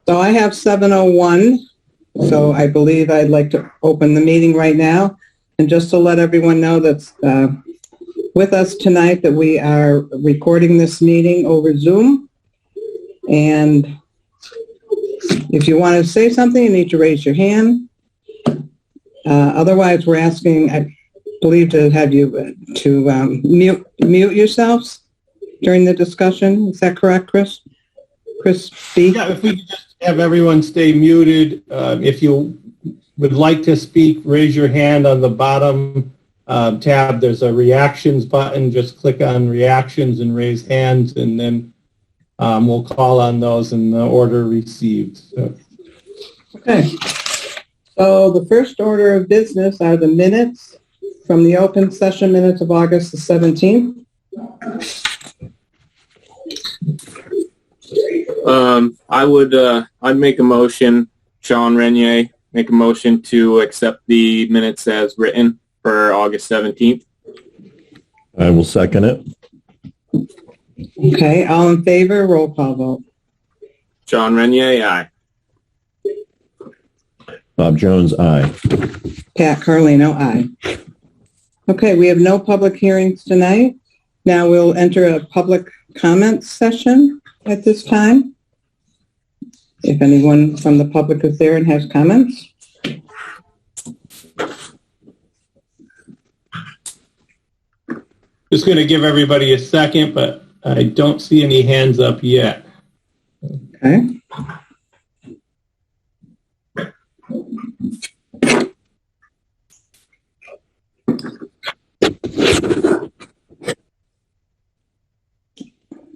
So I have 7:01, so I believe I'd like to open the meeting right now. And just to let everyone know that's with us tonight, that we are recording this meeting over Zoom. And if you want to say something, you need to raise your hand. Otherwise, we're asking, I believe, to have you mute yourselves during the discussion. Is that correct, Chris? Chris B? Yeah, if we could just have everyone stay muted. If you would like to speak, raise your hand on the bottom tab. There's a reactions button. Just click on reactions and raise hands, and then we'll call on those in the order received. So. Okay. So the first order of business are the minutes from the open session minutes of August the 17th. I'd make a motion, Sean Renier, make a motion to accept the minutes as written for August 17th. I will second it. Okay, all in favor, roll call vote. Sean Renier, aye. Bob Jones, aye. Pat Carlino, aye. Okay, we have no public hearings tonight. Now we'll enter a public comment session at this time. If anyone from the public is there and has comments. Just going to give everybody a second, but I don't see any hands up yet. Okay.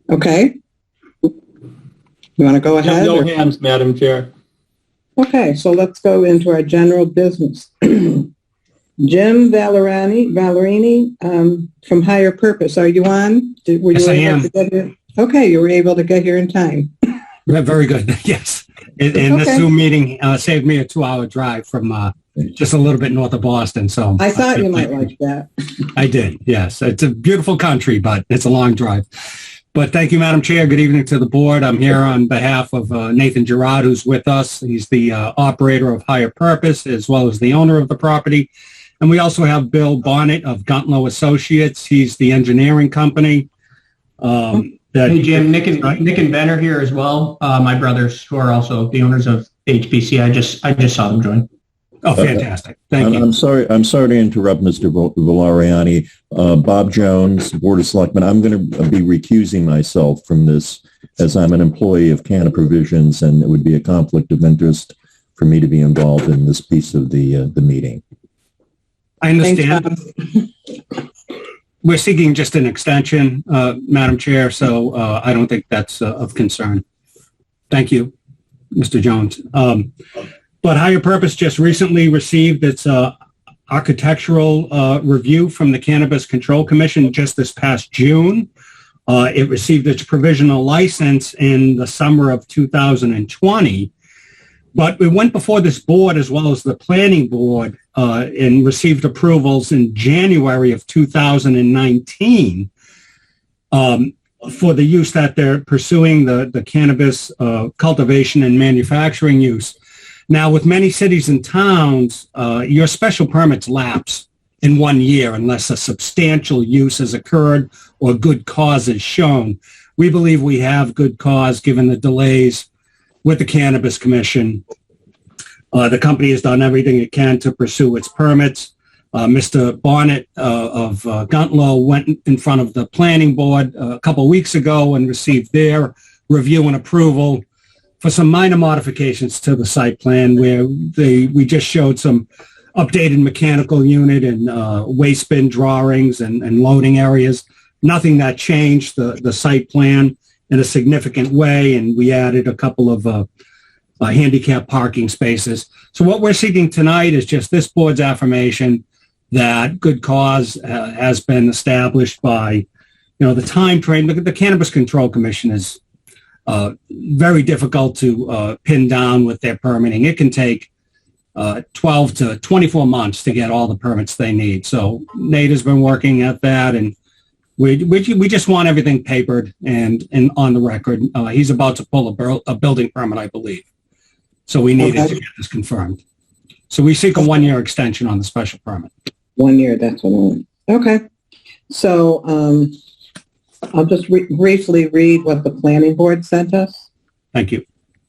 Okay. You want to go ahead? No hands, Madam Chair. Okay, so let's go into our general business. Jim Valerini from Higher Purpose. Are you on? Yes, I am. Okay, you were able to get here in time. Very good. Yes. And this Zoom meeting saved me a 2-hour drive from just a little bit north of Boston. So I thought you might like that. I did. Yes. It's a beautiful country, but it's a long drive. But thank you, Madam Chair. Good evening to the board. I'm here on behalf of Nathan Gerard, who's with us. He's the operator of Higher Purpose, as well as the owner of the property. And we also have Bill Bonnet of Guntlow Associates. He's the engineering company. Hey, Jim, Nick and Ben are here as well. My brothers, who are also the owners of HPC. I just saw them join. Oh, fantastic. Thank you. I'm sorry to interrupt, Mr. Valeriani. Bob Jones, Board of Selectmen, I'm going to be recusing myself from this as I'm an employee of Canna Provisions, and it would be a conflict of interest for me to be involved in this piece of the meeting. I understand. We're seeking just an extension, Madam Chair, so I don't think that's of concern. Thank you, Mr. Jones. But Higher Purpose just recently received its architectural review from the Cannabis Control Commission just this past June. It received its provisional license in the summer of 2020. But we went before this board as well as the planning board and received approvals in January of 2019 for the use that they're pursuing, the cannabis cultivation and manufacturing use. Now, with many cities and towns, your special permits lapse in 1 year unless a substantial use has occurred or good cause is shown. We believe we have good cause given the delays with the Cannabis Commission. The company has done everything it can to pursue its permits. Mr. Bonnet of Guntlow went in front of the planning board a couple weeks ago and received their review and approval for some minor modifications to the site plan where we just showed some updated mechanical unit and waste bin drawings and loading areas. Nothing that changed the site plan in a significant way, and we added a couple of handicap parking spaces. So what we're seeking tonight is just this board's affirmation that good cause has been established by, the time frame. The Cannabis Control Commission is very difficult to pin down with their permitting. It can take 12 to 24 months to get all the permits they need. So Nate has been working at that, and we just want everything papered and on the record. He's about to pull a building permit, I believe. So we needed Okay. to get this confirmed. So we seek a 1-year extension on the special permit. 1 year, that's what I want. Okay. So I'll just briefly read what the planning board sent us. Thank you.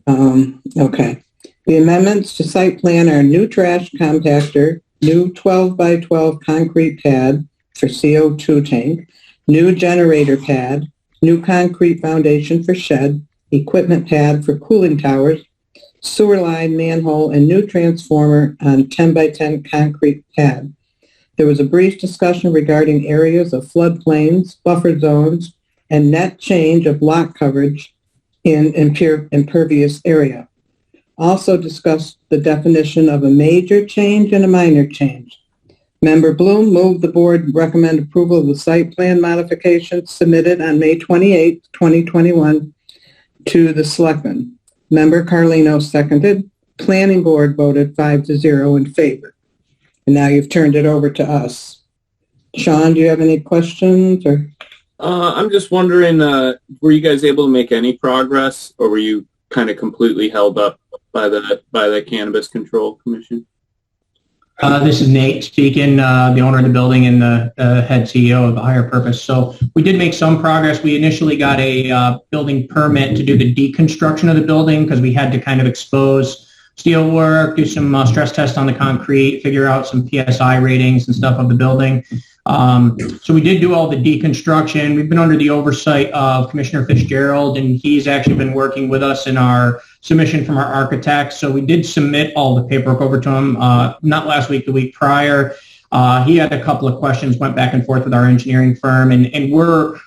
Okay. The amendments to site plan are new trash compactor, new 12 by 12 concrete pad for CO2 tank, new generator pad, new concrete foundation for shed, equipment pad for cooling towers, sewer line, manhole, and new transformer on 10 by 10 concrete pad. There was a brief discussion regarding areas of floodplains, buffer zones, and net change of lot coverage in impervious area. Also discussed the definition of a major change and a minor change. Member Bloom moved the board recommend approval of the site plan modifications submitted on May 28, 2021 to the selectmen. Member Carlino seconded. Planning board voted 5-0 in favor. And now you've turned it over to us. Sean, do you have any questions or? I'm just wondering, were you guys able to make any progress, or were you kind of completely held up by the Cannabis Control Commission? This is Nate speaking, the owner of the building and the head CEO of the Higher Purpose. So we did make some progress. We initially got a building permit to do the deconstruction of the building because we had to kind of expose steel work, do some stress tests on the concrete, figure out some PSI ratings and stuff of the building. So we did do all the deconstruction. We've been under the oversight of Commissioner Fitzgerald, and he's actually been working with us in our submission from our architects. So we did submit all the paperwork over to him, not last week, the week prior. He had a couple of questions, went back and forth with our engineering firm, and we're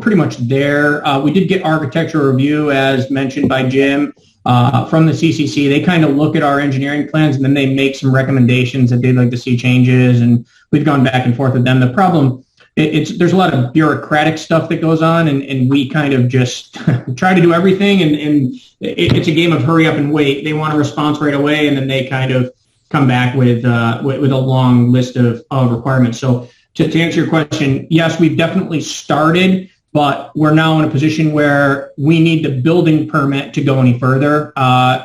pretty much there. We did get architectural review, as mentioned by Jim, from the CCC. They kind of look at our engineering plans, and then they make some recommendations that they'd like to see changes, and we've gone back and forth with them. The problem, there's a lot of bureaucratic stuff that goes on, and we kind of just try to do everything, and it's a game of hurry up and wait. They want a response right away, and then they kind of come back with a long list of requirements. So to answer your question, yes, we've definitely started, but we're now in a position where we need the building permit to go any further.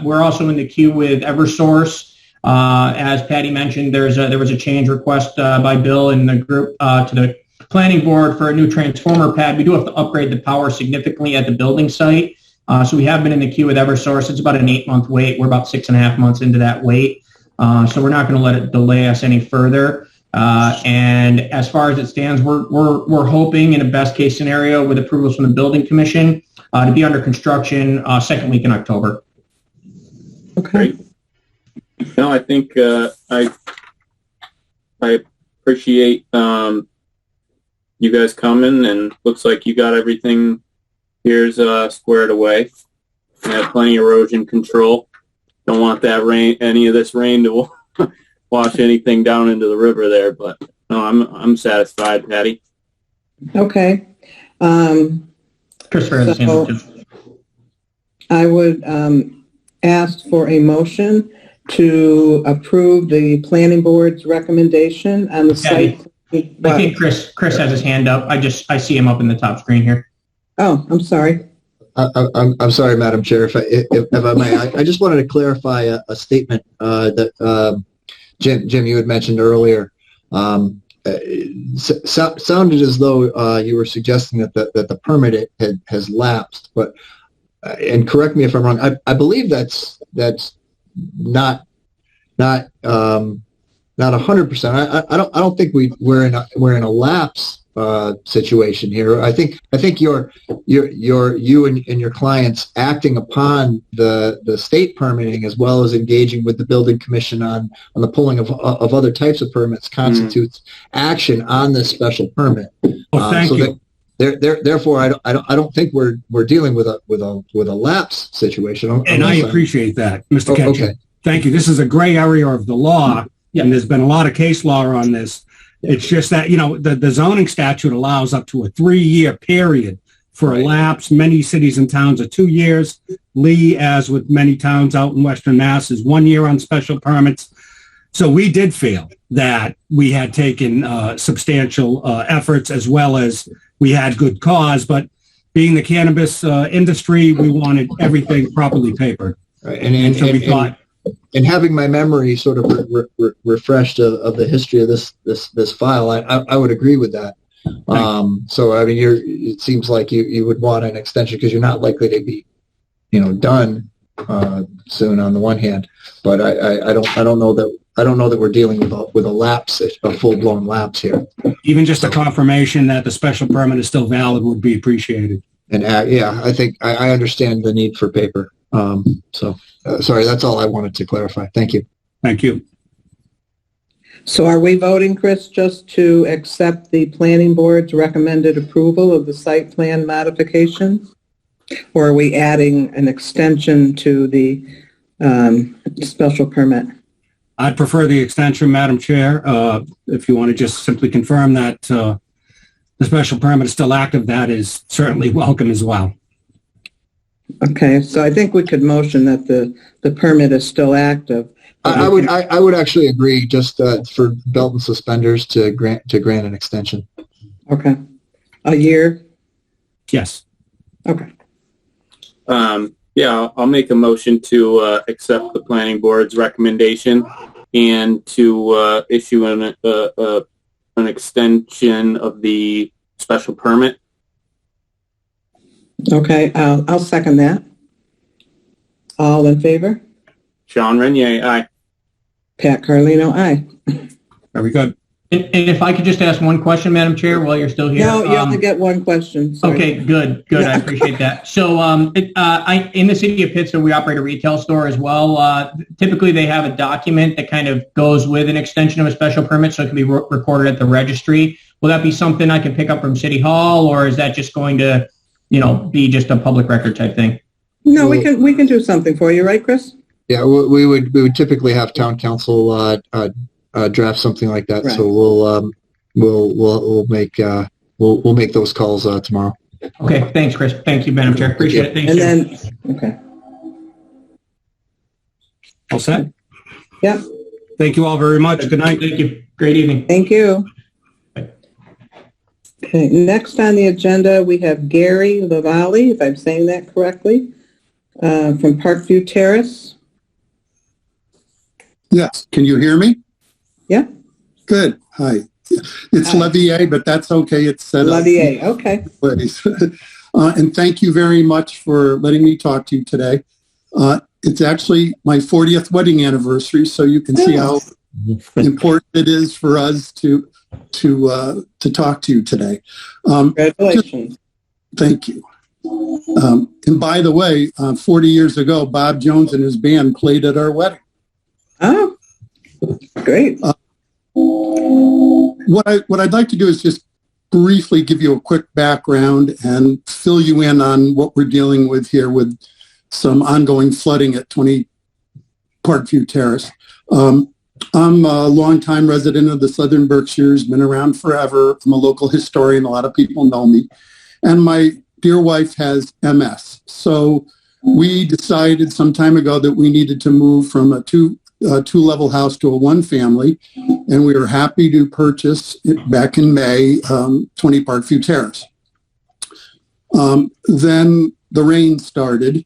We're also in the queue with Eversource. As Patty mentioned, there was a change request by Bill and the group to the planning board for a new transformer pad. We do have to upgrade the power significantly at the building site. So we have been in the queue with Eversource. It's about an 8-month wait. We're about 6.5 months into that wait. So we're not going to let it delay us any further. And as far as it stands, we're hoping in a best case scenario with approvals from the building commission to be under construction second week in October. Okay. Great. No, I think I appreciate you guys coming, and looks like you got everything here's squared away. You have plenty of erosion control. Don't want that rain, any of this rain to wash anything down into the river there, but no, I'm satisfied, Patty. Okay. Christopher has his hand up, too. I would ask for a motion to approve the planning board's recommendation on the site. I think Chris has his hand up. I see him up in the top screen here. Oh, I'm sorry. I'm sorry, Madam Chair. If I may, I just wanted to clarify a statement that Jim, you had mentioned earlier. Sounded as though you were suggesting that the permit has lapsed, but and correct me if I'm wrong. I believe that's not 100%. I don't think we're in a lapse situation here. I think you and your clients acting upon the state permitting as well as engaging with the building commission on the pulling of other types of permits constitutes action on this special permit. Well, thank you. Therefore, I don't think we're dealing with a lapse situation. And I appreciate that, Mr. Ketchum. Okay. Thank you. This is a gray area of the law, and there's been a lot of case law on this. It's just that, the zoning statute allows up to a 3-year period for a lapse. Many cities and towns are 2 years. Lee, as with many towns out in Western Mass, is 1 year on special permits. So we did feel that we had taken substantial efforts as well as we had good cause. But being the cannabis industry, we wanted everything properly papered. Right. and can be taught. And having my memory sort of refreshed of the history of this file, I would agree with that. So I mean, it seems like you would want an extension because you're not likely to be, done soon on the one hand, but I don't know that we're dealing with a lapse, a full blown lapse here. Even just a confirmation that the special permit is still valid would be appreciated. And yeah, I think I understand the need for paper. Sorry, that's all I wanted to clarify. Thank you. Thank you. So are we voting, Chris, just to accept the planning board's recommended approval of the site plan modifications? Or are we adding an extension to the special permit? I'd prefer the extension, Madam Chair. If you want to just simply confirm that the special permit is still active, that is certainly welcome as well. Okay, so I think we could motion that the permit is still active. I would actually agree just for belt and suspenders to grant an extension. Okay. A year? Yes. Okay. Yeah, I'll make a motion to accept the planning board's recommendation and to issue an extension of the special permit. Okay, I'll second that. All in favor? Sean Renier, aye. Pat Carlino, aye. Very good. And if I could just ask one question, Madam Chair, while you're still here. No, you only get one question. Sorry. Okay, good. I appreciate that. So in the city of Pittsburgh, we operate a retail store as well. Typically, they have a document that kind of goes with an extension of a special permit, so it can be recorded at the registry. Will that be something I can pick up from City Hall, or is that just going to, be just a public record type thing? No, we can do something for you, right, Chris? Yeah, we would typically have town council draft something like that. Right. So we'll make those calls tomorrow. Okay, thanks, Chris. Thank you, Madam Chair. Appreciate it. Thanks, And Chair. then, okay. All set? Yeah. Thank you all very much. Good night. Thank you. Great evening. Thank you. Okay, next on the agenda, we have Gary Lavallee, if I'm saying that correctly, from Parkview Terrace. Yes. Can you hear me? Yeah. Good. Hi. It's Hi. Levier, but that's okay. It's set up. Levier, okay. And thank you very much for letting me talk to you today. It's actually my 40th wedding anniversary, so you can see how important it is for us to talk to you today. Congratulations. Thank you. And by the way, 40 years ago, Bob Jones and his band played at our wedding. Oh, great. What I'd like to do is just briefly give you a quick background and fill you in on what we're dealing with here with some ongoing flooding at 20 Parkview Terrace. I'm a longtime resident of the Southern Berkshires, been around forever. I'm a local historian. A lot of people know me. And my dear wife has MS. So we decided some time ago that we needed to move from a two-level house to a one-family, and we were happy to purchase it back in May, 20 Parkview Terrace. Then the rain started,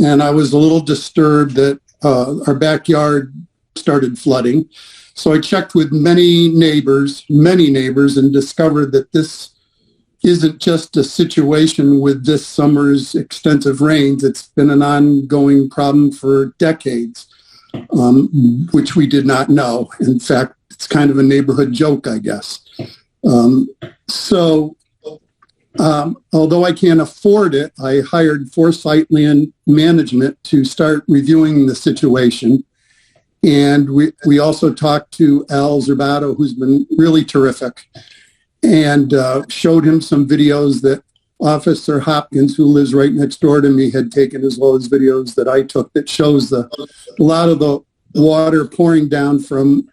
and I was a little disturbed that our backyard started flooding. So I checked with many neighbors, and discovered that this isn't just a situation with this summer's extensive rains. It's been an ongoing problem for decades, which we did not know. In fact, it's kind of a neighborhood joke, I guess. Although I can't afford it, I hired Foresight Land Management to start reviewing the situation. And we also talked to Al Zerbato, who's been really terrific, and showed him some videos that Officer Hopkins, who lives right next door to me, had taken, as well as videos that I took that shows a lot of the water pouring down from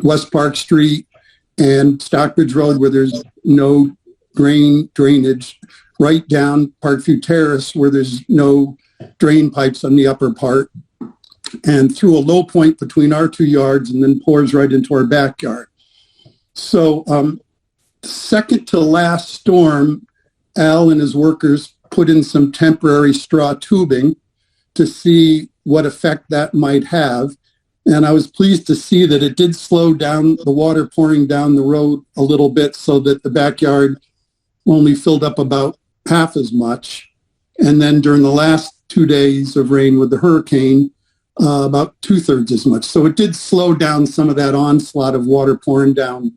West Park Street and Stockbridge Road, where there's no drainage, right down Parkview Terrace, where there's no drain pipes on the upper part, and through a low point between our two yards, and then pours right into our backyard. So second to last storm, Al and his workers put in some temporary straw tubing to see what effect that might have. And I was pleased to see that it did slow down the water pouring down the road a little bit so that the backyard only filled up about half as much. And then during the last 2 days of rain with the hurricane, about 2/3 as much. So it did slow down some of that onslaught of water pouring down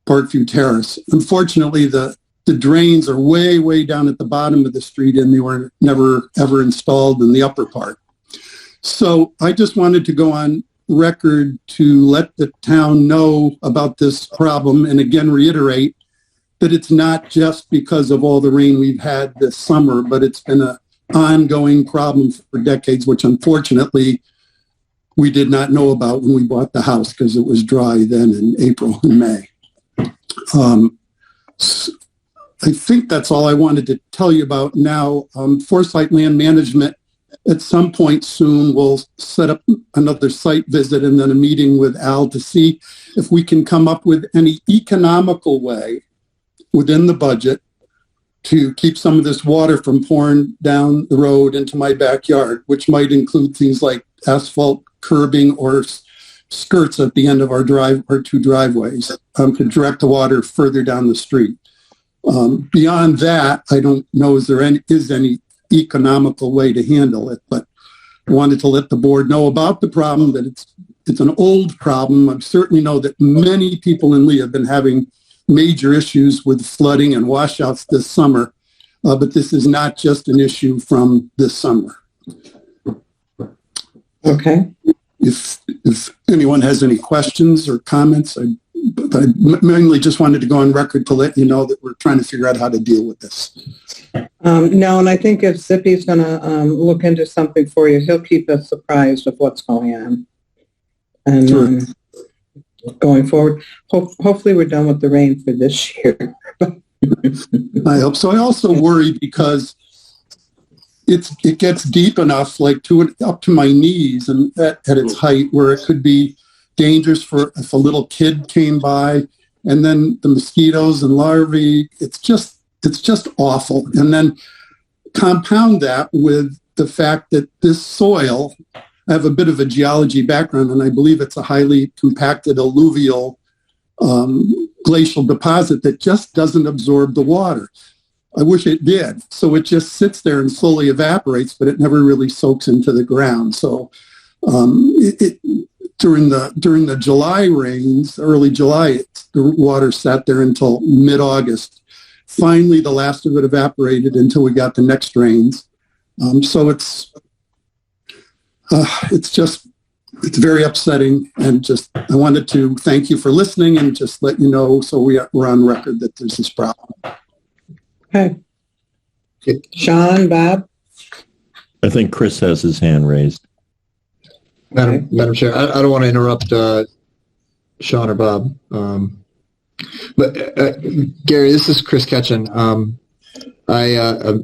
Parkview Terrace. Unfortunately, the drains are way, way down at the bottom of the street, and they were never, ever installed in the upper part. So I just wanted to go on record to let the town know about this problem, and again reiterate that it's not just because of all the rain we've had this summer, but it's been an ongoing problem for decades, which unfortunately we did not know about when we bought the house because it was dry then in April and May. I think that's all I wanted to tell you about now. Foresight Land Management, at some point soon, will set up another site visit and then a meeting with Al to see if we can come up with any economical way within the budget to keep some of this water from pouring down the road into my backyard, which might include things like asphalt curbing or skirts at the end of our two driveways to direct the water further down the street. Beyond that, I don't know is any economical way to handle it, but I wanted to let the board know about the problem, that it's an old problem. I certainly know that many people in Lee have been having major issues with flooding and washouts this summer, but this is not just an issue from this summer. Okay. If anyone has any questions or comments, I mainly just wanted to go on record to let you know that we're trying to figure out how to deal with this. No, and I think if Zippy's going to look into something for you, he'll keep us apprised of what's going on. And Sure. Going forward, hopefully we're done with the rain for this year. I hope so. I also worry because it gets deep enough, like up to my knees, and at its height, where it could be dangerous for if a little kid came by, and then the mosquitoes and larvae. It's just awful. And then compound that with the fact that this soil, I have a bit of a geology background, and I believe it's a highly compacted alluvial glacial deposit that just doesn't absorb the water. I wish it did. So it just sits there and slowly evaporates, but it never really soaks into the ground. So during the July rains, early July, the water sat there until mid-August. Finally, the last of it evaporated until we got the next rains. So it's very upsetting, and just I wanted to thank you for listening and just let you know so we're on record that there's this problem. Okay. Sean, Bob? I think Chris has his hand raised. Madam Chair, I don't want to interrupt Sean or Bob, but Gary, this is Chris Ketchen.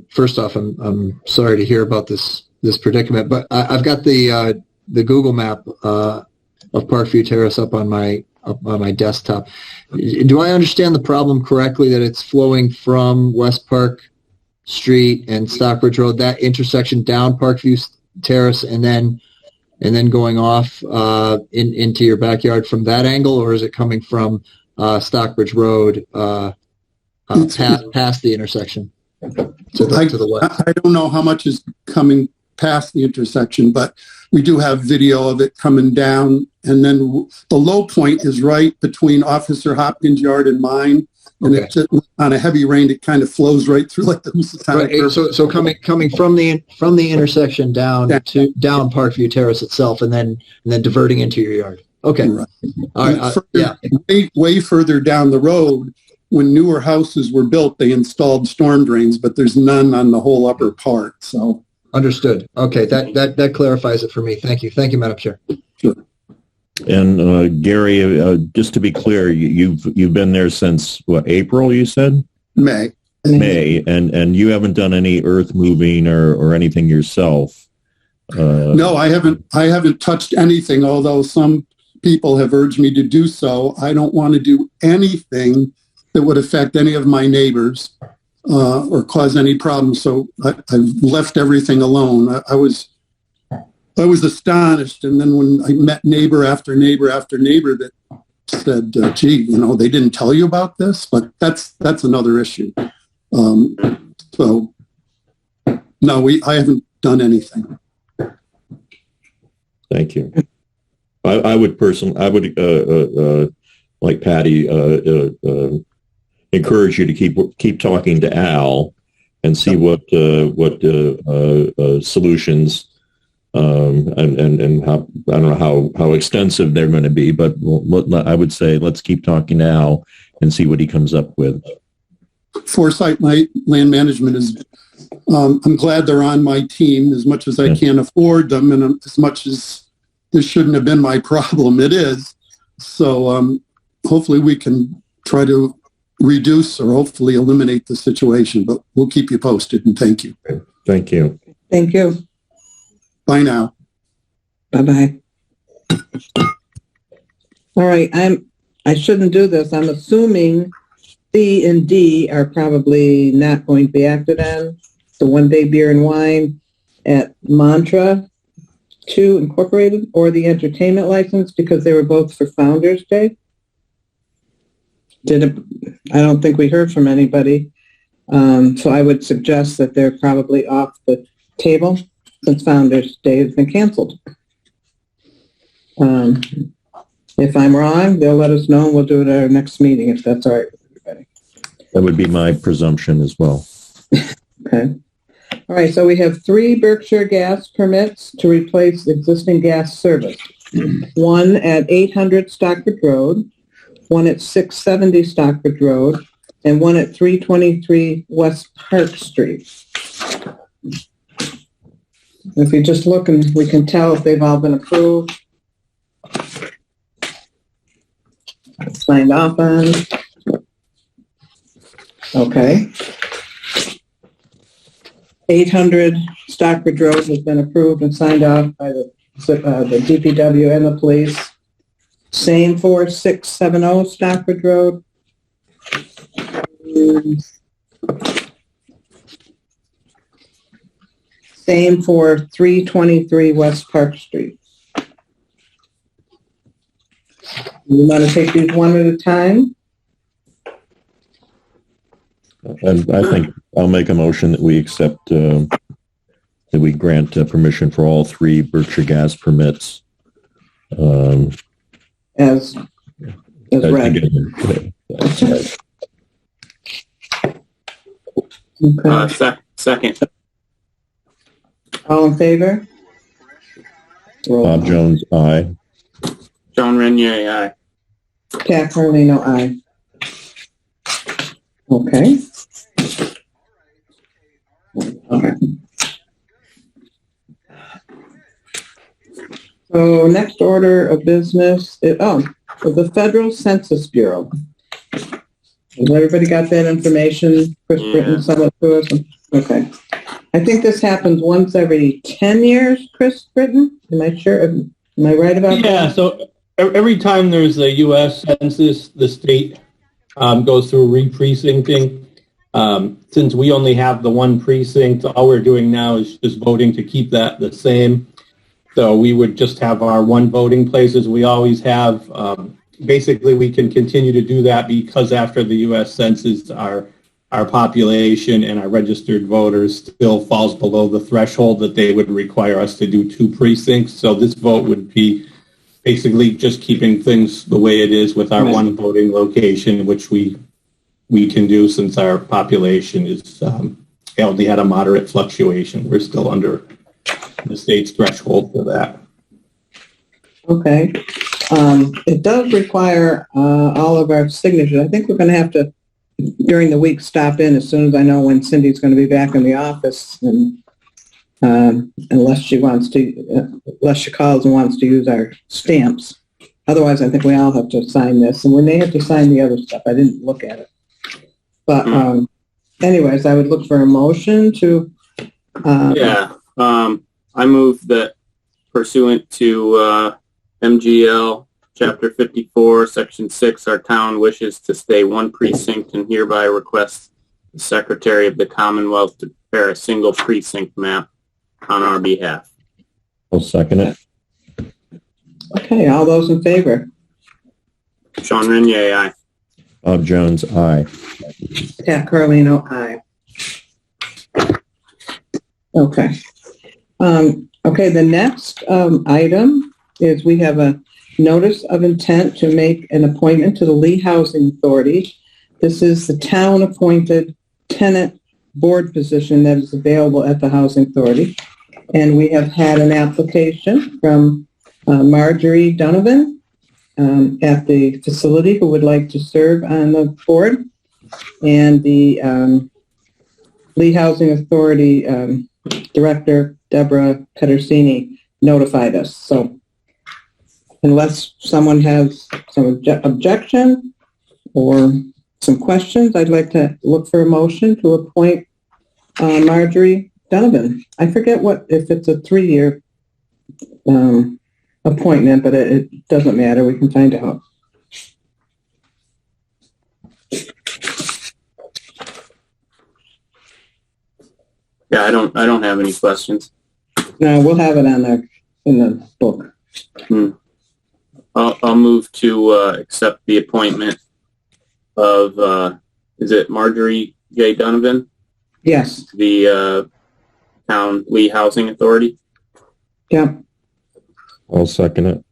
First off, I'm sorry to hear about this predicament, but I've got the Google map of Parkview Terrace up on my desktop. Do I understand the problem correctly, that it's flowing from West Park Street and Stockbridge Road, that intersection, down Parkview Terrace, and then going off into your backyard from that angle, or is it coming from Stockbridge Road past the intersection to the west? I don't know how much is coming past the intersection, but we do have video of it coming down, and then the low point is right between Officer Hopkins' yard and mine. And Okay. it just, on a heavy rain, it kind of flows right through like the Housatonic Right, River. so coming from the intersection down Parkview Terrace itself, and then diverting into your yard. Okay. Right. All right. Yeah. Way further down the road, when newer houses were built, they installed storm drains, but there's none on the whole upper part. So Understood. Okay. That clarifies it for me. Thank you, Madam Chair. sure. And Gary, just to be clear, you've been there since what, April? You said May. and you haven't done any earth moving or anything yourself. No, I haven't touched anything, although some people have urged me to do so. I don't want to do anything that would affect any of my neighbors or cause any problems. So I've left everything alone. I was I was astonished. And then when I met neighbor after neighbor after neighbor that said, gee, they didn't tell you about this, but that's another issue. So no, I haven't done anything. Thank you. I would like Patty, encourage you to keep talking to Al and see what solutions and how, I don't know how extensive they're going to be, but I would say let's keep talking to Al and see what he comes up with. Foresight Land Management is, I'm glad they're on my team as much as I can't afford them, and as much as this shouldn't have been my problem, it is. So hopefully we can try to reduce or hopefully eliminate the situation, but we'll keep you posted, and thank you. Thank you. Thank you. Bye now. Bye-bye. All right, I shouldn't do this. I'm assuming C and D are probably not going to be acted on. The one-day beer and wine at Mantra 2 Incorporated, or the entertainment license, because they were both for Founders Day. I don't think we heard from anybody. So I would suggest that they're probably off the table since Founders Day has been canceled. If I'm wrong, they'll let us know and we'll do it at our next meeting if that's all right with everybody. That would be my presumption as well. Okay. All right, so we have 3 Berkshire Gas permits to replace existing gas service. One at 800 Stockbridge Road, one at 670 Stockbridge Road, and one at 323 West Park Street. If you just look, and we can tell if they've all been approved. Signed off on. Okay. 800 Stockbridge Road has been approved and signed off by the DPW and the police. Same for 670 Stockbridge Road. Same for 323 West Park Street. You want to take these one at a time? And I think I'll make a motion that we accept, that we grant permission for all 3 Berkshire Gas permits. As read. Okay. Second. All in favor? Bob Jones, aye. John Renier, aye. Pat Carlino, aye. Okay. Okay. So next order of business is, the Federal Census Bureau. Has everybody got that information? Chris Britton sent it to us? Okay. I think this happens once every 10 years, Chris Britton? Am I sure? Am I right about that? Yeah, so every time there's a U.S. Census, the state goes through re-precincting. Since we only have the one precinct, all we're doing now is just voting to keep that the same. So we would just have our one voting places we always have. Basically, we can continue to do that because after the U.S. Census, our population and our registered voters still falls below the threshold that they would require us to do 2 precincts. So this vote would be basically just keeping things the way it is with our one voting location, which we can do since our population is only had a moderate fluctuation. We're still under the state's threshold for that. Okay. It does require all of our signatures. I think we're going to have to, during the week, stop in as soon as I know when Cindy's going to be back in the office, and unless she calls and wants to use our stamps. Otherwise, I think we all have to sign this, and we may have to sign the other stuff. I didn't look at it. But anyways, I would look for a motion to... I move that pursuant to MGL Chapter 54, Section 6, our town wishes to stay one precinct and hereby requests the Secretary of the Commonwealth to prepare a single precinct map on our behalf. I'll second it. Okay, all those in favor? Sean Renier, aye. Bob Jones, aye. Pat Carlino, aye. Okay. Okay, the next item is we have a notice of intent to make an appointment to the Lee Housing Authority. This is the town-appointed tenant board position that is available at the Housing Authority. And we have had an application from Marjorie Donovan at the facility who would like to serve on the board. And the Lee Housing Authority Director, Deborah Pedersini, notified us. So unless someone has some objection or some questions, I'd like to look for a motion to appoint Marjorie Donovan. I forget if it's a 3-year appointment, but it doesn't matter. We can find out. Yeah, I don't have any questions. No, we'll have it in the book. I'll move to accept the appointment of is it Marjorie J. Donovan, Yes. the town Lee Housing Authority? Yeah. I'll second it.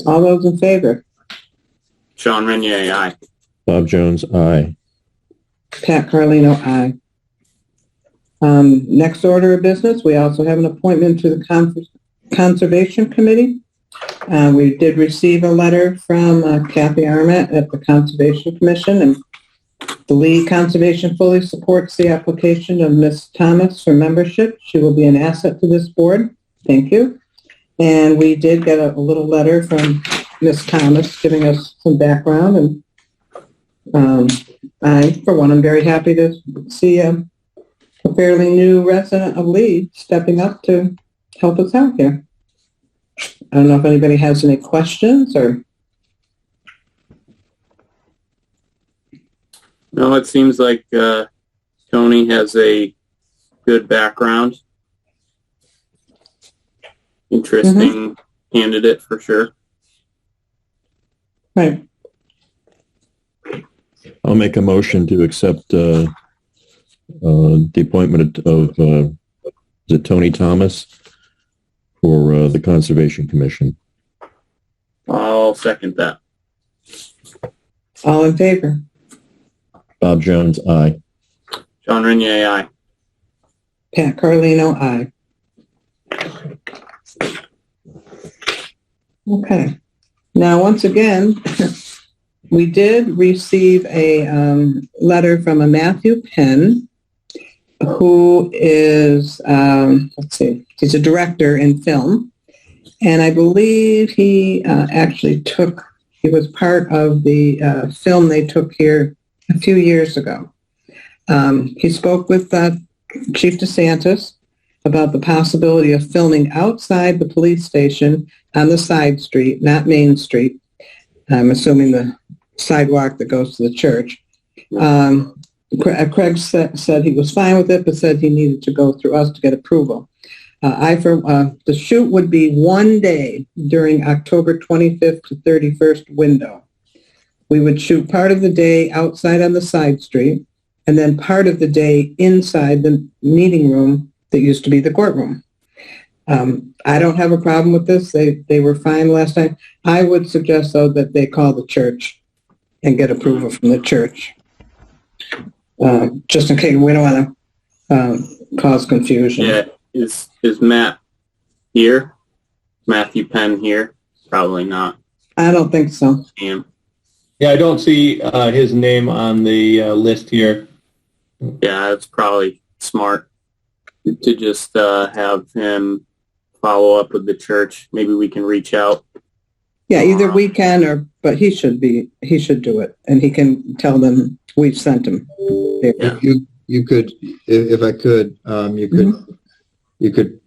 All those in favor? Sean Renier, aye. Bob Jones, aye. Pat Carlino, aye. Next order of business, we also have an appointment to the Conservation Committee. We did receive a letter from Kathy Arnett at the Conservation Commission, and the Lee Conservation fully supports the application of Ms. Thomas for membership. She will be an asset to this board. Thank you. And we did get a little letter from Ms. Thomas giving us some background, and I, for one, am very happy to see a fairly new resident of Lee stepping up to help us out here. I don't know if anybody has any questions or... No, it seems like Tony has a good background. Interesting candidate for sure. Right. I'll make a motion to accept the appointment of is it Tony Thomas for the Conservation Commission. I'll second that. All in favor? Bob Jones, aye. Sean Renier, aye. Pat Carlino, aye. Okay. Now, once again, we did receive a letter from a Matthew Penn, who is, let's see, he's a director in film. And I believe he he was part of the film they took here a few years ago. He spoke with Chief DeSantis about the possibility of filming outside the police station on the side street, not Main Street. I'm assuming the sidewalk that goes to the church. Craig said he was fine with it, but said he needed to go through us to get approval. The shoot would be one day during October 25th to 31st window. We would shoot part of the day outside on the side street, and then part of the day inside the meeting room that used to be the courtroom. I don't have a problem with this. They were fine last time. I would suggest, though, that they call the church and get approval from the church. Just in case we don't want to cause confusion. Yeah, is Matt here? Matthew Penn here? Probably not. I don't think so. Damn. Yeah, I don't see his name on the list here. Yeah, it's probably smart to just have him follow up with the church. Maybe we can reach out. Yeah, either we can but he should do it, and he can tell them we've sent him. Yeah. You could, if I could, you could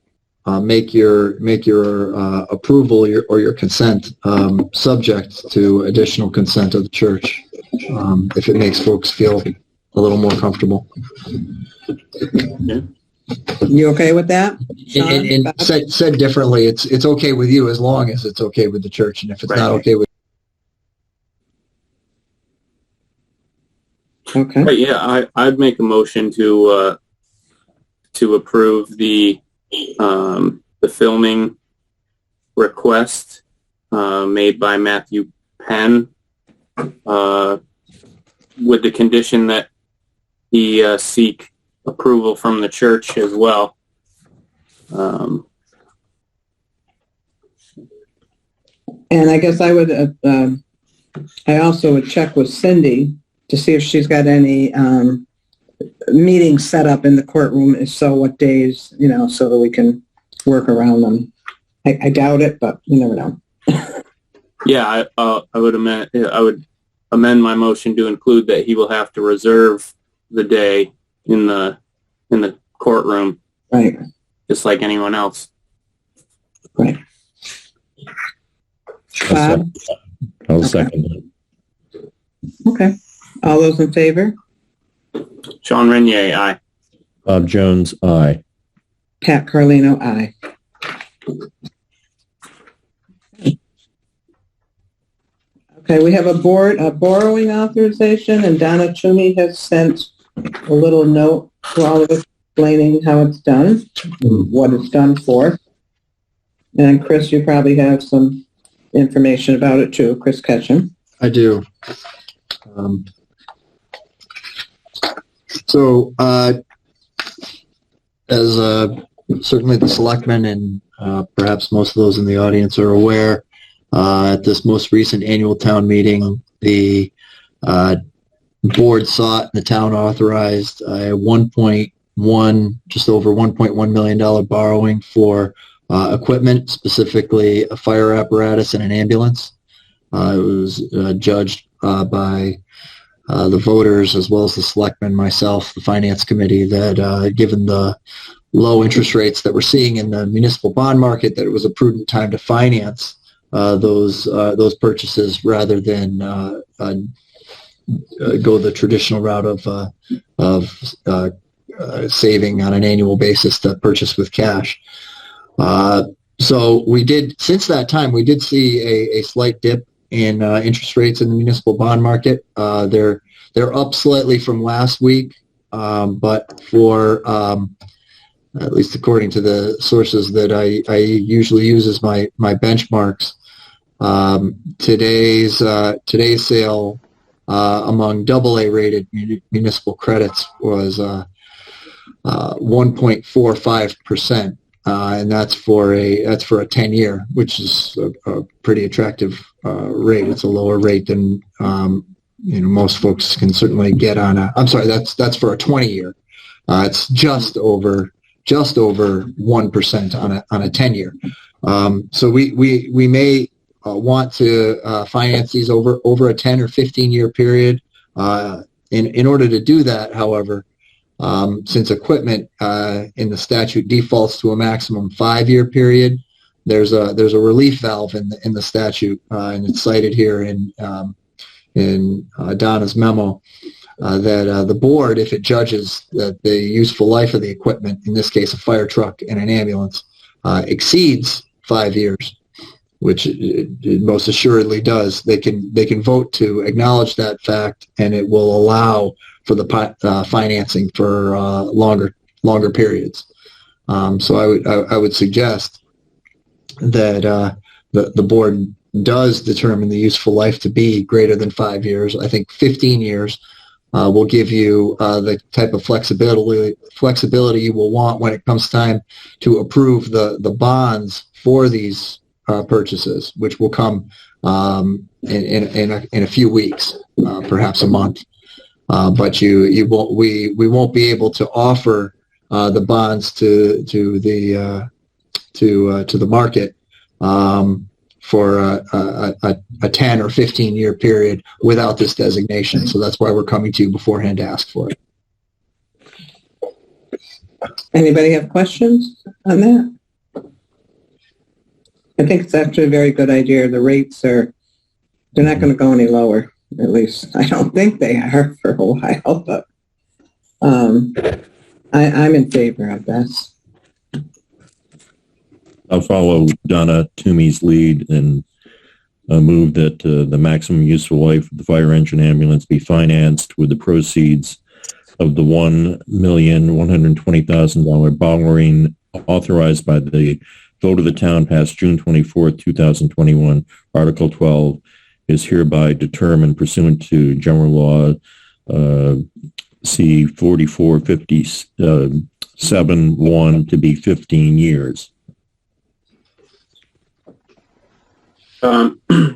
make your approval or your consent subject to additional consent of the church, if it makes folks feel a little more comfortable. Yeah. You okay with that? Sean? And said differently, it's okay with you as long as it's okay with the church, and if it's not okay with Okay. Right, yeah, I'd make a motion to approve the filming request made by Matthew Penn with the condition that he seek approval from the church as well. And I guess I would, I also would check with Cindy to see if she's got any meetings set up in the courtroom. If so, what days, so that we can work around them. I doubt it, but you never know. Yeah, I would amend my motion to include that he will have to reserve the day in the courtroom, Right. just like anyone else. Right. Bob? I'll second that. Okay. All those in favor? Sean Renier, aye. Bob Jones, aye. Pat Carlino, aye. Okay, we have a borrowing authorization, and Donna Toomey has sent a little note to all of us explaining how it's done, what it's done for. And Chris, you probably have some information about it too, Chris Ketchum. I do. As certainly the selectmen and perhaps most of those in the audience are aware, at this most recent annual town meeting, the board sought and the town authorized a just over $1.1 million borrowing for equipment, specifically a fire apparatus and an ambulance. It was judged by the voters as well as the selectmen, myself, the finance committee, that given the low interest rates that we're seeing in the municipal bond market, that it was a prudent time to finance those purchases rather than go the traditional route of saving on an annual basis to purchase with cash. So since that time, we did see a slight dip in interest rates in the municipal bond market. They're up slightly from last week, but for at least according to the sources that I usually use as my benchmarks, today's sale among AA rated municipal credits was 1.45%. And that's for a 10-year, which is a pretty attractive rate. It's a lower rate than most folks can certainly get on a. I'm sorry, that's for a 20-year. It's just over 1% on a 10-year. So we may want to finance these over a 10 or 15-year period. In order to do that, however, since equipment in the statute defaults to a maximum 5-year period, there's a relief valve in the statute, and it's cited here in Donna's memo, that the board, if it judges that the useful life of the equipment, in this case a fire truck and an ambulance, exceeds 5 years, which it most assuredly does, they can vote to acknowledge that fact, and it will allow for the financing for longer periods. So I would suggest that the board does determine the useful life to be greater than 5 years. I think 15 years will give you the type of flexibility you will want when it comes time to approve the bonds for these purchases, which will come in a few weeks, perhaps a month. But we won't be able to offer the bonds to the market for a 10 or 15 year period without this designation. So that's why we're coming to you beforehand to ask for it. Anybody have questions on that? I think it's actually a very good idea. The rates they're not going to go any lower. At least I don't think they are for a while, but I'm in favor of this. I'll follow Donna Toomey's lead and move that the maximum useful life of the fire engine ambulance be financed with the proceeds of the $1,120,000 borrowing authorized by the vote of the town passed June 24th, 2021. Article 12 is hereby determined pursuant to General Law C 4457-1 to be 15 years.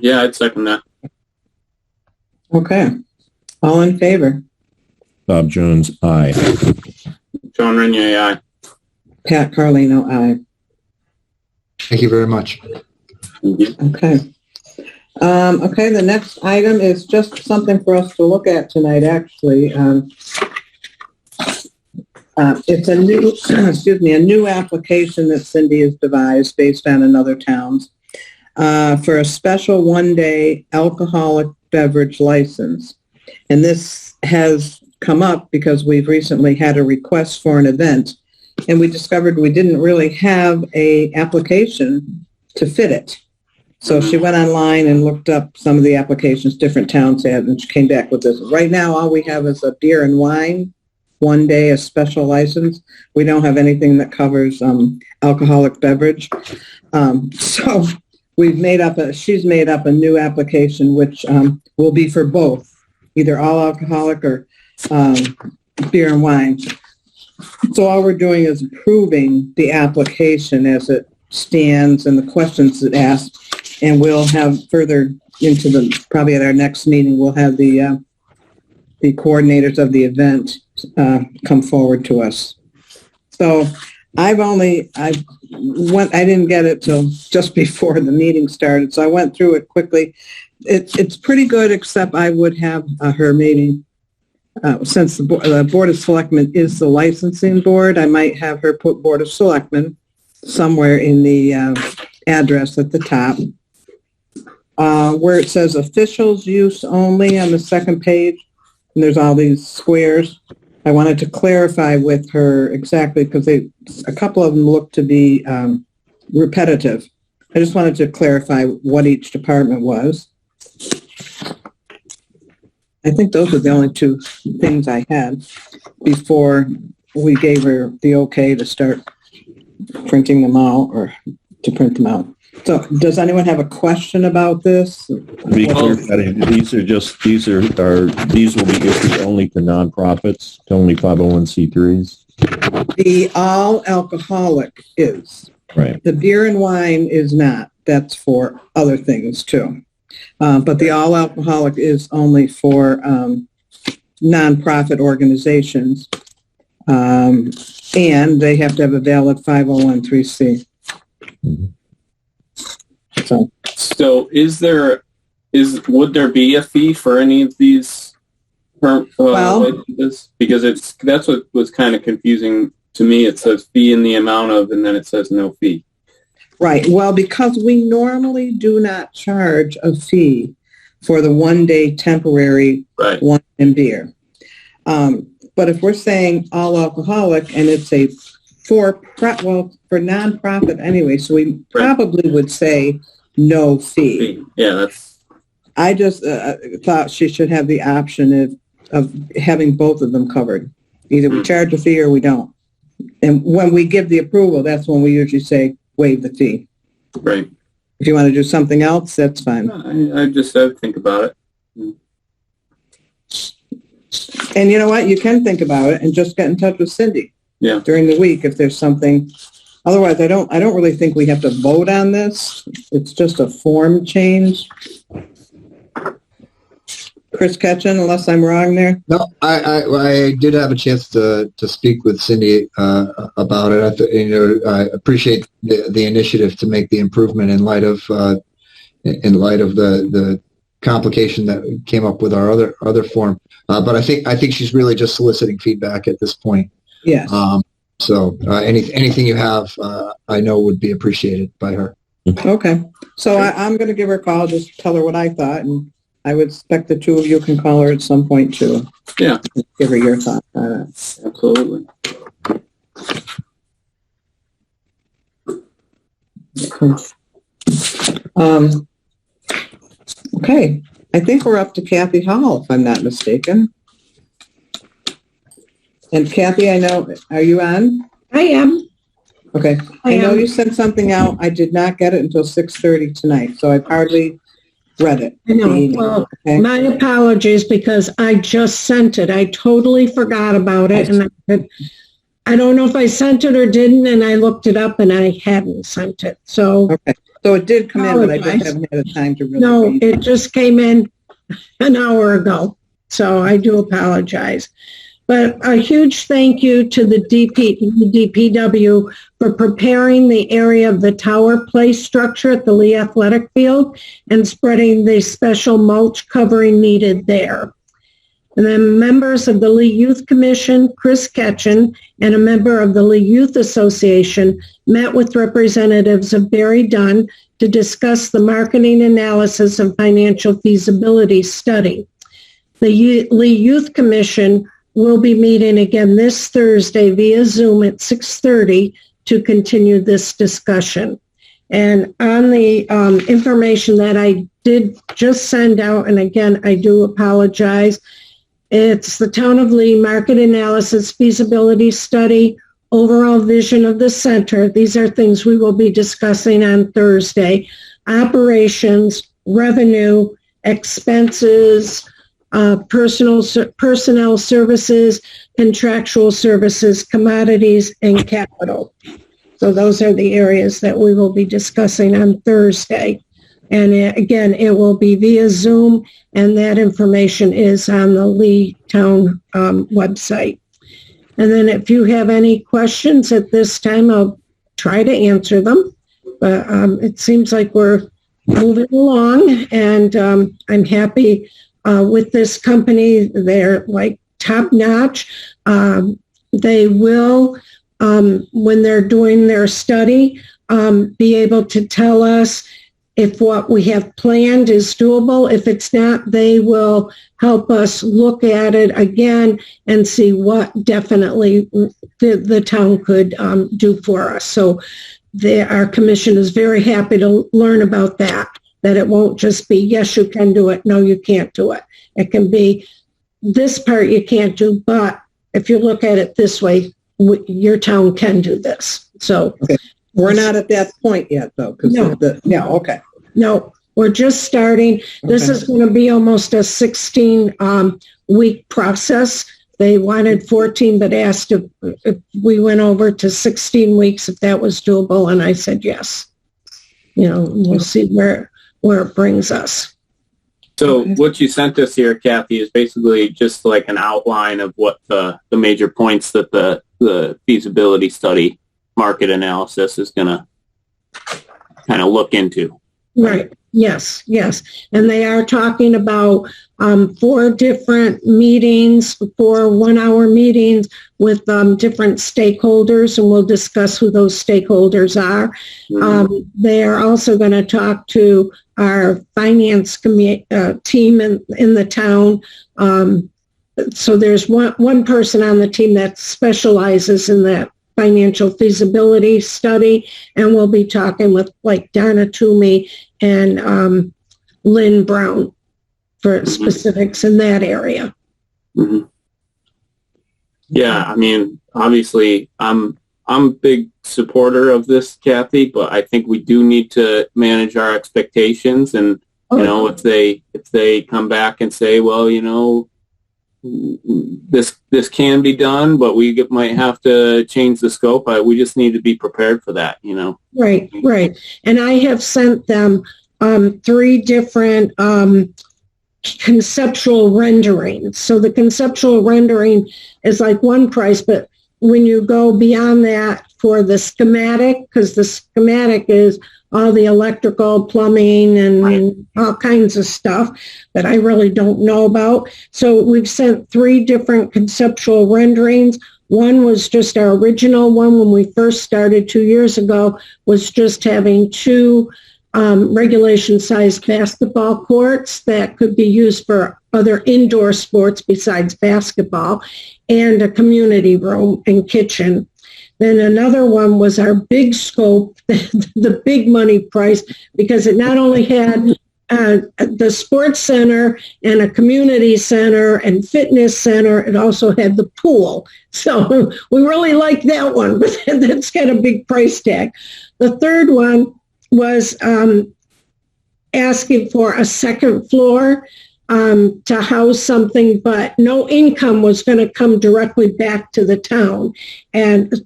Yeah, I'd second that. Okay. All in favor? Bob Jones, aye. John Renier, aye. Pat Carlino, aye. Thank you very much. Okay. Okay, the next item is just something for us to look at tonight, actually. It's a new, a new application that Cindy has devised based on another town's for a special one-day alcoholic beverage license. And this has come up because we've recently had a request for an event, and we discovered we didn't really have a application to fit it. So she went online and looked up some of the applications different towns had, and she came back with this. Right now, all we have is a beer and wine, one day, a special license. We don't have anything that covers alcoholic beverage. So she's made up a new application, which will be for both, either all alcoholic or beer and wine. So all we're doing is approving the application as it stands and the questions it asks. And we'll have further into probably at our next meeting, we'll have the coordinators of the event come forward to us. So I didn't get it till just before the meeting started, so I went through it quickly. It's pretty good, except I would have her maybe, since the Board of Selectmen is the licensing board, I might have her put Board of Selectmen somewhere in the address at the top. Where it says officials use only on the second page, and there's all these squares. I wanted to clarify with her exactly because a couple of them look to be repetitive. I just wanted to clarify what each department was. I think those are the only two things I had before we gave her the okay to start printing them out or to print them out. So does anyone have a question about this? To be clear, these will be issued only to nonprofits, to only 501c3s? The all alcoholic is. Right. The beer and wine is not. That's for other things too. But the all alcoholic is only for nonprofit organizations. And they have to have a valid 501c3. Mm-hmm. So would there be a fee for any of these licenses? Because that's what was kind of confusing to me. It says fee in the amount of, and then it says no fee. Right. Well, because we normally do not charge a fee for the one-day temporary wine and beer. But if we're saying all alcoholic and it's a for nonprofit anyway, so we probably would say no fee. Yeah, I just thought she should have the option of having both of them covered. Either we charge a fee or we don't. And when we give the approval, that's when we usually say waive the fee. Right. If you want to do something else, that's fine. I think about it. And you know what? You can think about it and just get in touch with Cindy. Yeah. During the week if there's something. Otherwise, I don't really think we have to vote on this. It's just a form change. Chris Ketchen, unless I'm wrong there. No, I did have a chance to speak with Cindy about it. I appreciate the initiative to make the improvement in light of the complication that came up with our other form. But I think she's really just soliciting feedback at this point. Yes. So anything you have, I know would be appreciated by her. Okay. So I'm going to give her a call, just tell her what I thought, and I would expect the two of you can call her at some point too. Yeah. Give her your thoughts on it. Absolutely. Okay, I think we're up to Kathy Hall, if I'm not mistaken. And Kathy, I know, are you on? I am. Okay, I know you sent something out. I did not get it until 6:30 tonight, so I've hardly read it. I know. Well, Okay. my apologies because I just sent it. I totally forgot about it. And I don't know if I sent it or didn't, and I looked it up and I hadn't sent it. So, Okay, so it did come in, but I just haven't had a time to really no, read it just came in an hour ago. So I do apologize. But a huge thank you to the DPW for preparing the area of the tower play structure at the Lee Athletic Field and spreading the special mulch covering needed there. And then members of the Lee Youth Commission, Chris Ketchen, and a member of the Lee Youth Association met with representatives of Barry Dunn to discuss the marketing analysis and financial feasibility study. The Lee Youth Commission will be meeting again this Thursday via Zoom at 6:30 to continue this discussion. And on the information that I did just send out, and again, I do apologize, it's the Town of Lee Market Analysis Feasibility Study, overall vision of the center. These are things we will be discussing on Thursday. Operations, revenue, expenses, personnel services, contractual services, commodities, and capital. So those are the areas that we will be discussing on Thursday. And again, it will be via Zoom, and that information is on the Lee Town website. And then if you have any questions at this time, I'll try to answer them. But it seems like we're moving along, and I'm happy with this company. They're like top notch. They will, when they're doing their study, be able to tell us if what we have planned is doable. If it's not, they will help us look at it again and see what definitely the town could do for us. So our commission is very happy to learn about that it won't just be, yes, you can do it, no, you can't do it. It can be, this part you can't do, but if you look at it this way, your town can do this. So Okay. We're not at that point yet, though. No. Okay. No, we're just starting. This Okay. is going to be almost a 16-week process. They wanted 14, but asked if we went over to 16 weeks, if that was doable, and I said yes. We'll see where it brings us. So what you sent us here, Kathy, is basically just like an outline of what the major points that the feasibility study market analysis is going to kind of look into. Right. Yes. And they are talking about 4 different meetings, 4 1-hour meetings with different stakeholders, and we'll discuss who those stakeholders are. They are also going to talk to our finance team in the town. So there's one person on the team that specializes in that financial feasibility study, and we'll be talking with like Donna Toomey and Lynn Brown for specifics in that area. Mm-hmm. Yeah, I mean, obviously, I'm a big supporter of this, Kathy, but I think we do need to manage our expectations. And if they come back and say, well, this can be done, but we might have to change the scope. We just need to be prepared for that, Right. And I have sent them 3 different conceptual renderings. So the conceptual rendering is like one price, but when you go beyond that for the schematic, because the schematic is all the electrical, plumbing, and all kinds of stuff that I really don't know about. So we've sent 3 different conceptual renderings. One was just our original one when we first started 2 years ago, was just having 2 regulation-sized basketball courts that could be used for other indoor sports besides basketball, and a community room and kitchen. Then another one was our big scope, the big money price, because it not only had the sports center and a community center and fitness center, it also had the pool. So we really liked that one, but that's got a big price tag. The third one was asking for a second floor to house something, but no income was going to come directly back to the town.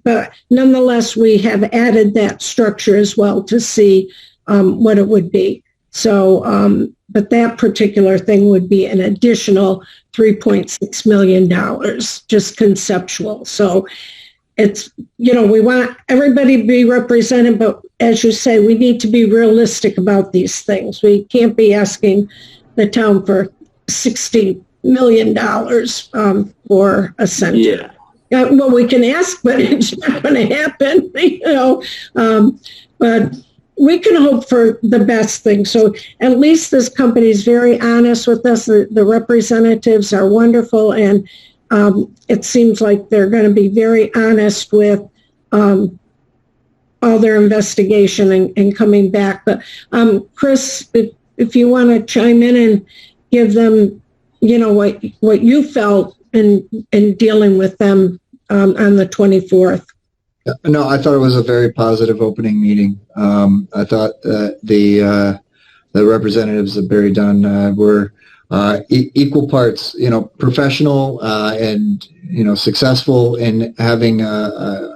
But nonetheless, we have added that structure as well to see what it would be. So, but that particular thing would be an additional $3.6 million, just conceptual. So it's, we want everybody to be represented, but as you say, we need to be realistic about these things. We can't be asking the town for $60 million for a center. Yeah. Well, we can ask, but it's not going to happen, but we can hope for the best thing. So at least this company is very honest with us. The representatives are wonderful, and it seems like they're going to be very honest with all their investigation and coming back. But Chris, if you want to chime in and give them, what you felt in dealing with them on the 24th. No, I thought it was a very positive opening meeting. I thought the representatives of Barry Dunn were equal parts, professional and successful in having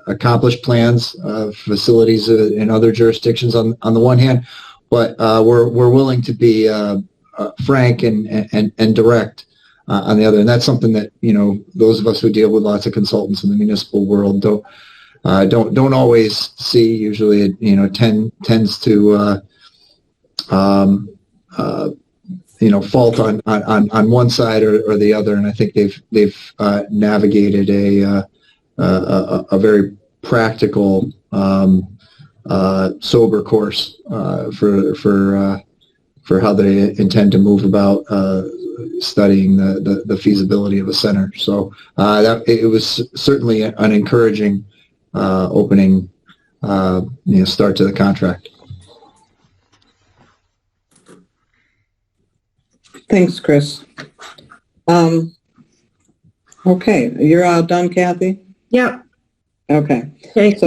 accomplished plans of facilities in other jurisdictions on the one hand, but we're willing to be frank and direct on the other, and that's something that those of us who deal with lots of consultants in the municipal world don't always see. Usually, it tends to fault on one side or the other, and I think they've navigated a very practical, sober course for how they intend to move about studying the feasibility of a center. So that it was certainly an encouraging opening, start to the contract. Thanks, Chris. Okay, you're all done, Kathy? Yep. Okay. Okay, So,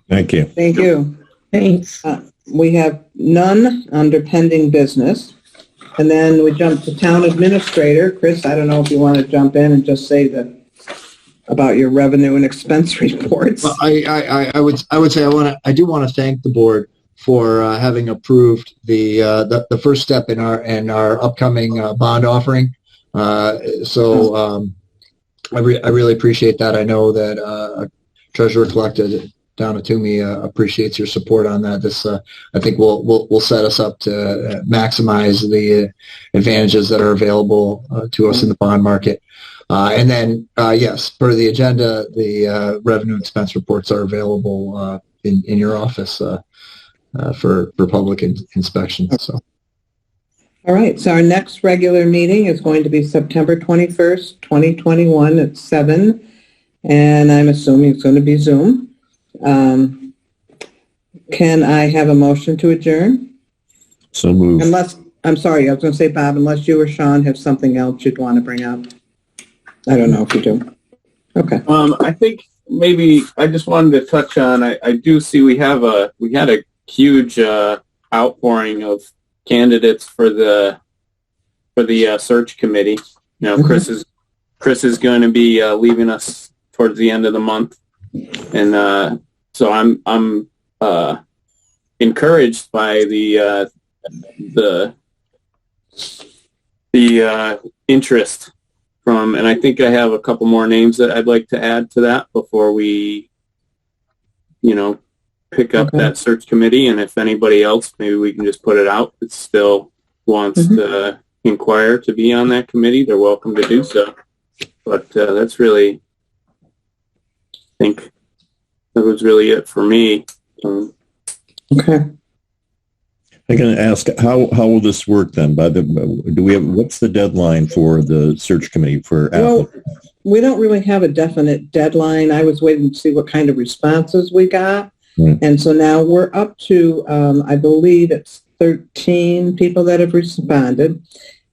Thank you. thank you. thanks. We have none under pending business. And then we jump to town administrator. Chris, I don't know if you want to jump in and just say about your revenue and expense reports. Well, I would say I do want to thank the board for having approved the first step in our upcoming bond offering. So I really appreciate that. I know that Treasurer Collector down at Toomey appreciates your support on that. This I think will set us up to maximize the advantages that are available to us in the bond market. And then, yes, per the agenda, the revenue expense reports are available in your office for public inspection. So. All right, so our next regular meeting is going to be September 21st, 2021 at 7, and I'm assuming it's going to be Zoom. Can I have a motion to adjourn? So moved. I'm sorry, I was going to say, Bob, unless you or Sean have something else you'd want to bring up. I don't know if you do. Okay. I think maybe I just wanted to touch on, I do see we had a huge outpouring of candidates for the search committee. Chris is going to be leaving us towards the end of the month, and so I'm encouraged by the interest from, and I think I have a couple more names that I'd like to add to that before we pick up that search committee. And if anybody else, maybe we can just put it out that still wants to inquire to be on that committee, they're welcome to do so. But that's really, I think that was really it for me. Okay. I'm going to ask, how will this work then? What's the deadline for the search committee for applicants? we don't really have a definite deadline. I was waiting to see what kind of responses we got. And so now we're up to, I believe it's 13 people that have responded.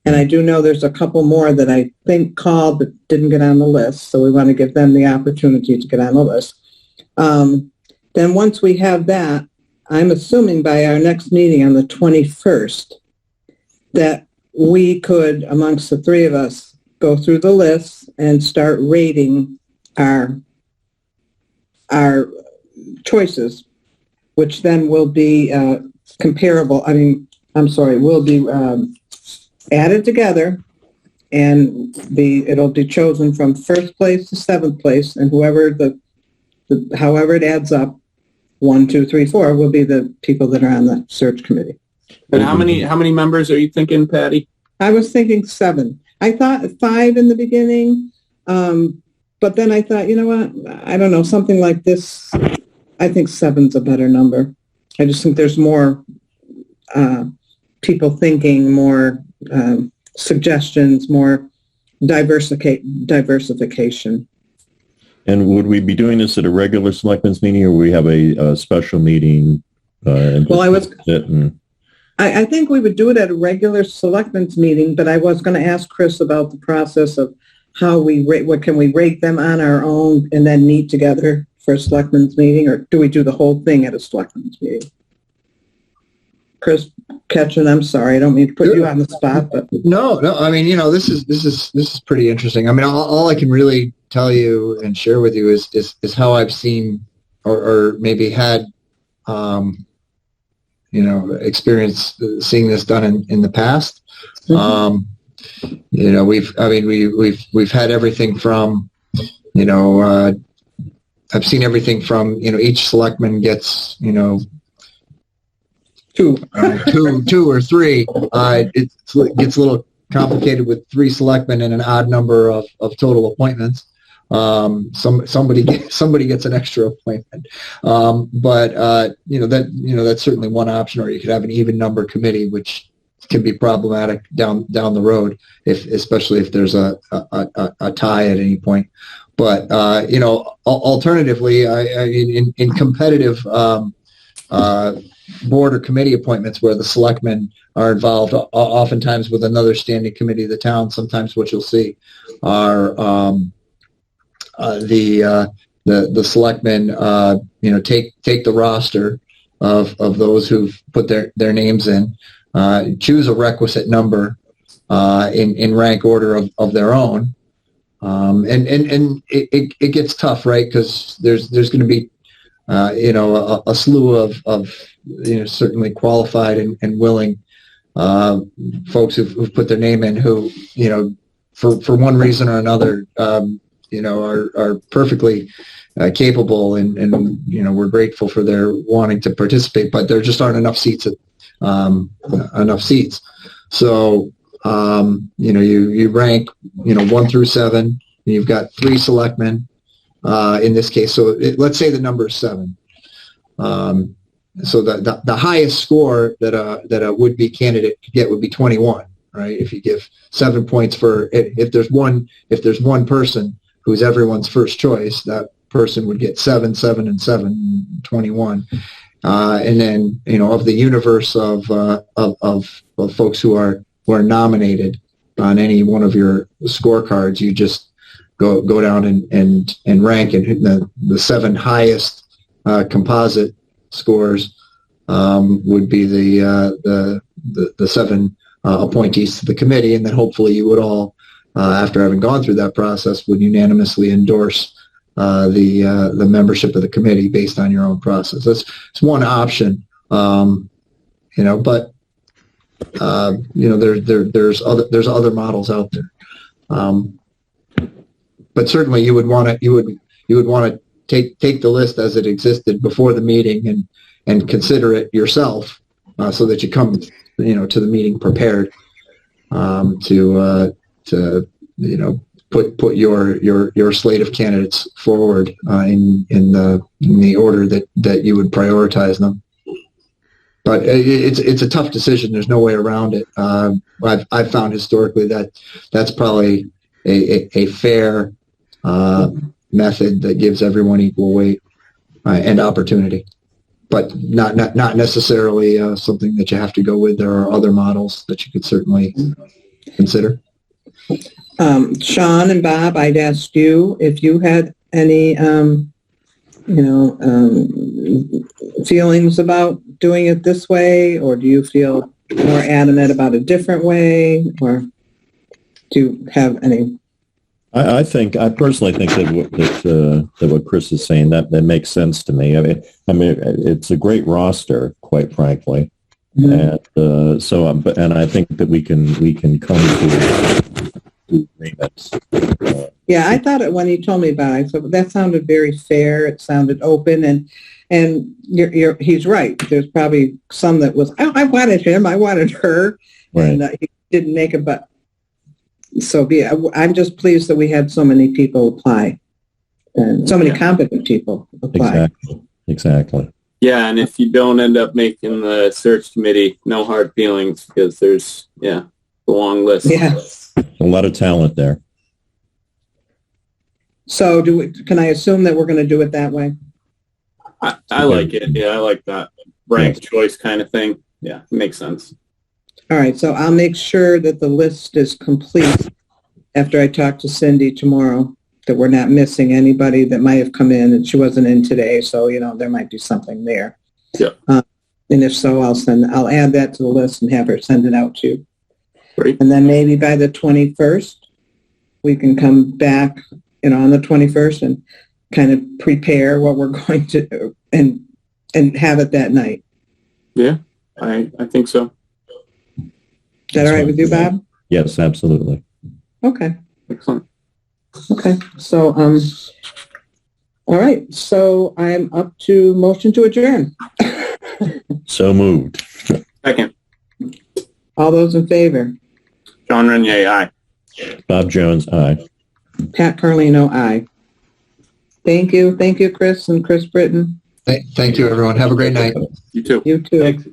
And I do know there's a couple more that I think called but didn't get on the list. So we want to give them the opportunity to get on the list. Then once we have that, I'm assuming by our next meeting on the 21st that we could, amongst the three of us, go through the list and start rating our choices, which then will be comparable. Will be added together, and it'll be chosen from first place to seventh place, and whoever however it adds up, 1, 2, 3, 4 will be the people that are on the search committee. And how many members are you thinking, Patty? I was thinking 7. I thought 5 in the beginning, but then I thought, you know what? I don't know, something like this. I think 7's a better number. I just think there's more people thinking, more suggestions, more diversification. And would we be doing this at a regular selectmen's meeting, or we have a special meeting? I think we would do it at a regular selectmen's meeting, but I was going to ask Chris about the process of how we rate. What can we rate them on our own and then meet together for a selectmen's meeting, or do we do the whole thing at a selectmen's meeting? Chris Ketchum, I'm sorry, I don't mean to put you on the spot, but No. I mean, this is pretty interesting. I mean, all I can really tell you and share with you is how I've seen or maybe had, experience seeing this done in the past. Mm-hmm. We've had everything from, I've seen everything from, each selectman gets, 2 or 3. It gets a little complicated with 3 selectmen and an odd number of total appointments. Somebody gets an extra appointment. That's certainly one option, or you could have an even number committee, which can be problematic down the road, especially if there's a tie at any point. But alternatively, in competitive board or committee appointments where the selectmen are involved, oftentimes with another standing committee of the town, sometimes what you'll see are the selectmen take the roster of those who've put their names in, choose a requisite number in rank order of their own, and it gets tough, right? Because there's going to be a slew of certainly qualified and willing folks who've put their name in, who for one reason or another are perfectly capable, and we're grateful for their wanting to participate, but there just aren't enough seats. So you rank 1 through 7. And you've got 3 selectmen in this case. So let's say the number is 7. So the highest score that a would-be candidate could get would be 21, right? If you give 7 points for if there's one person who's everyone's first choice, that person would get 7, 7, and 7, 21. And then of the universe of folks who are nominated on any one of your scorecards, you just go down and rank, and the 7 highest composite scores would be the 7 appointees to the committee, and then hopefully you would all, after having gone through that process, would unanimously endorse the membership of the committee based on your own process. That's one option, but there's other models out there. But certainly you would want to take the list as it existed before the meeting and consider it yourself, so that you come to the meeting prepared to put your slate of candidates forward in the order that you would prioritize them. But it's a tough decision. There's no way around it. I've found historically that that's probably a fair method that gives everyone equal weight and opportunity, but not necessarily something that you have to go with. There are other models that you could certainly consider. Sean and Bob, I'd asked you if you had any, feelings about doing it this way, or do you feel more adamant about a different way, or do you have any? I personally think that what Chris is saying, that makes sense to me. I mean, it's a great roster, quite frankly. Mm-hmm. And I think that we can come to agreements. Yeah, I thought it when he told me about it. So that sounded very fair. It sounded open, and he's right. There's probably some that was, I wanted him, I wanted her, Right. and he didn't make it. But so be it. I'm just pleased that we had so many people apply, and so many competent people apply. Exactly. Yeah, and if you don't end up making the search committee, no hard feelings, because there's a long list. Yeah. A lot of talent there. So can I assume that we're going to do it that way? I like it. Yeah, I like that ranked choice kind of thing. Yeah, it makes sense. All right, so I'll make sure that the list is complete after I talk to Cindy tomorrow, that we're not missing anybody that might have come in, and she wasn't in today, so, there might be something there. Yeah. And if so, I'll add that to the list and have her send it out to you. Great. And then maybe by the 21st, we can come back, on the 21st and kind of prepare what we're going to do and have it that night. Yeah, I think so. Is that all right with you, Bob? Yes, absolutely. Okay. Excellent. Okay. So, all right. So I'm up to motion to adjourn. So moved. Second, All those in favor? John Renier, aye. Bob Jones, aye. Pat Carlino, aye. Thank you. Thank you, Chris and Chris Britton. Thank you, everyone. Have a great night. You too. You too. Thanks.